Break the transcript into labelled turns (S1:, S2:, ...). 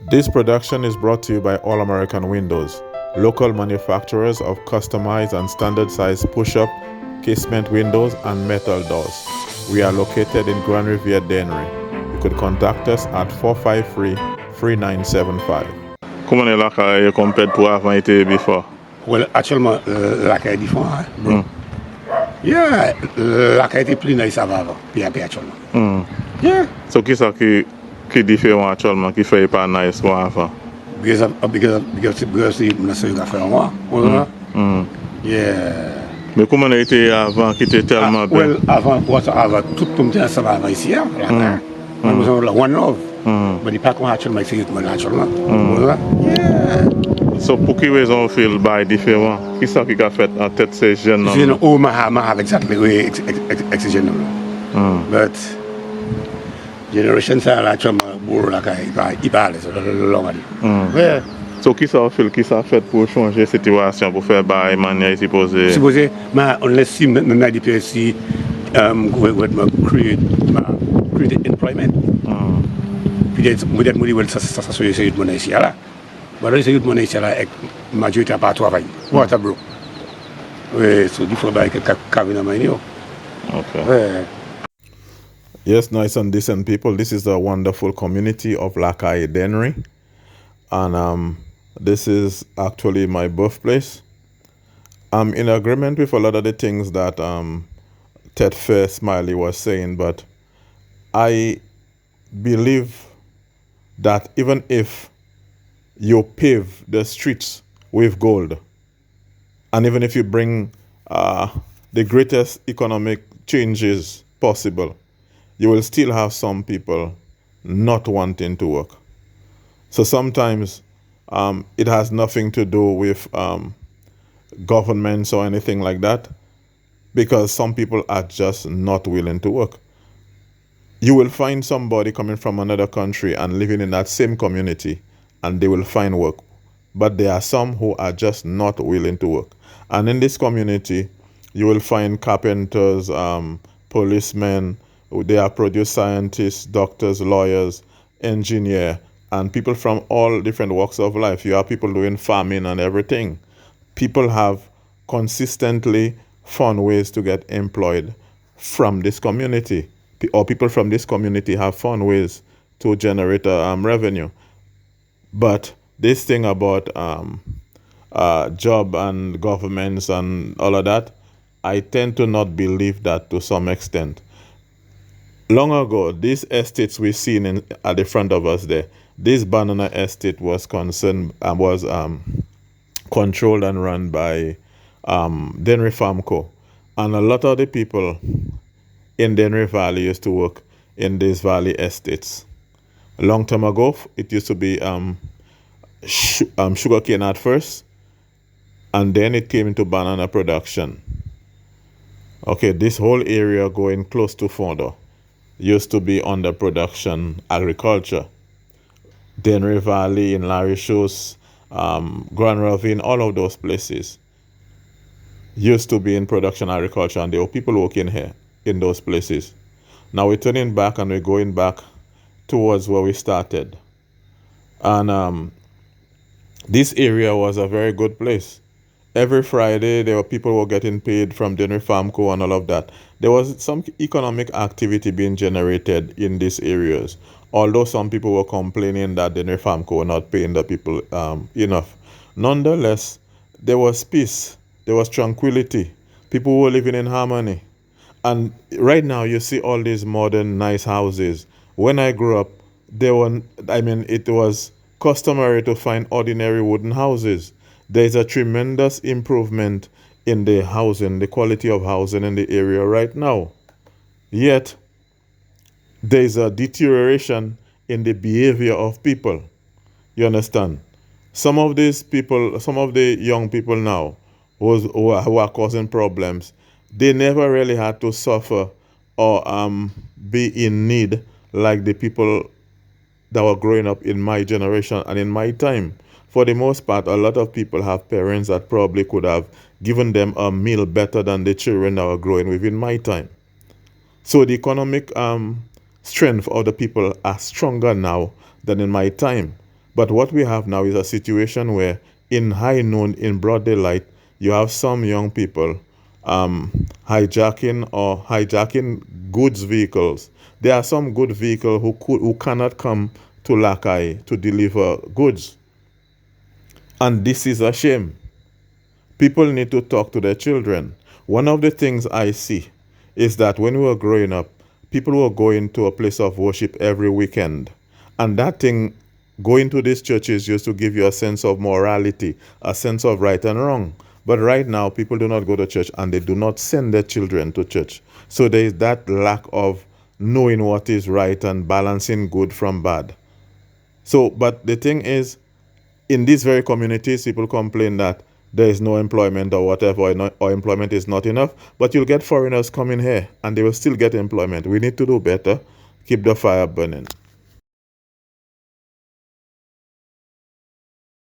S1: This production is brought to you by All American Windows, local manufacturers of customized and standard size push-up, casement windows, and metal doors. We are located in Grand Riviere, Dennery. You could contact us at 453-3975.
S2: Comment est la Caye compared to avant été before?
S3: Well, actuellement, la Caye est différente, hein, bro. Yeah, la Caye était plus nice avant, puis actuellement. Yeah.
S2: So qui ça qui différent actuellement, qui fait pas nice pour avant?
S3: Because mwen se yon gafè an wè. Yeah.
S2: Mais comment elle était avant, qui était tellement bien?
S3: Well, avant, tout pou mte ansama avant ici, hein. Mwen mwen one love. But di pa kon actuellement, se yon mwen actuellement. Yeah.
S2: So pour qui raison vous feel by différent? Qui ça qui a fait en tête ces jeunes?
S3: You know, oh, I have exactly way exigent. But generation ça actuellement pour la Caye, il parle ça long. Yeah.
S2: So qui ça fait pour changer la situation, pour faire bail manière supposée?
S3: Supposé, mais on laisse si maintenant di PSC gouvernement create employment. Puis modèle modèle ça c'est une monnaie ici là. Voilà, c'est une monnaie ici là avec majorité à part travail. What bro. Ouais, so il faut bail que Kavina Mainio.
S2: Okay.
S3: Ouais.
S1: Yes, nice and decent people. This is the wonderful community of Caye, Dennery. And this is actually my birthplace. I'm in agreement with a lot of the things that Ted Fair Smiley was saying, but I believe that even if you pave the streets with gold, and even if you bring the greatest economic changes possible, you will still have some people not wanting to work. So sometimes it has nothing to do with governments or anything like that, because some people are just not willing to work. You will find somebody coming from another country and living in that same community, and they will find work. But there are some who are just not willing to work. And in this community, you will find carpenters, policemen, they are produce scientists, doctors, lawyers, engineers, and people from all different walks of life. You have people doing farming and everything. People have consistently found ways to get employed from this community, or people from this community have found ways to generate revenue. But this thing about job and governments and all of that, I tend to not believe that to some extent. Long ago, these estates we've seen at the front of us there, this banana estate was controlled and run by Dennery Farm Co. And a lot of the people in Dennery Valley used to work in these valley estates. A long time ago, it used to be sugarcane at first, and then it came into banana production. Okay, this whole area going close to Fondo used to be under production agriculture. Dennery Valley, in Larry Shoes, Grand Ravine, all of those places used to be in production agriculture, and there were people working here in those places. Now we're turning back and we're going back towards where we started. And this area was a very good place. Every Friday, there were people who were getting paid from Dennery Farm Co. and all of that. There was some economic activity being generated in these areas, although some people were complaining that Dennery Farm Co. were not paying the people enough. Nonetheless, there was peace, there was tranquility. People were living in harmony. And right now, you see all these modern, nice houses. When I grew up, it was customary to find ordinary wooden houses. There's a tremendous improvement in the housing, the quality of housing in the area right now. Yet, there's a deterioration in the behavior of people. You understand? Some of these people, some of the young people now who are causing problems, they never really had to suffer or be in need like the people that were growing up in my generation and in my time. For the most part, a lot of people have parents that probably could have given them a meal better than the children that were growing within my time. So the economic strength of the people are stronger now than in my time. But what we have now is a situation where in high noon, in broad daylight, you have some young people hijacking goods vehicles. There are some good vehicles who cannot come to Caye to deliver goods. And this is a shame. People need to talk to their children. One of the things I see is that when we were growing up, people were going to a place of worship every weekend. And that thing, going to these churches used to give you a sense of morality, a sense of right and wrong. But right now, people do not go to church and they do not send their children to church. So there is that lack of knowing what is right and balancing good from bad. So, but the thing is, in these very communities, people complain that there is no employment or whatever, or employment is not enough. But you'll get foreigners coming here and they will still get employment. We need to do better. Keep the fire burning.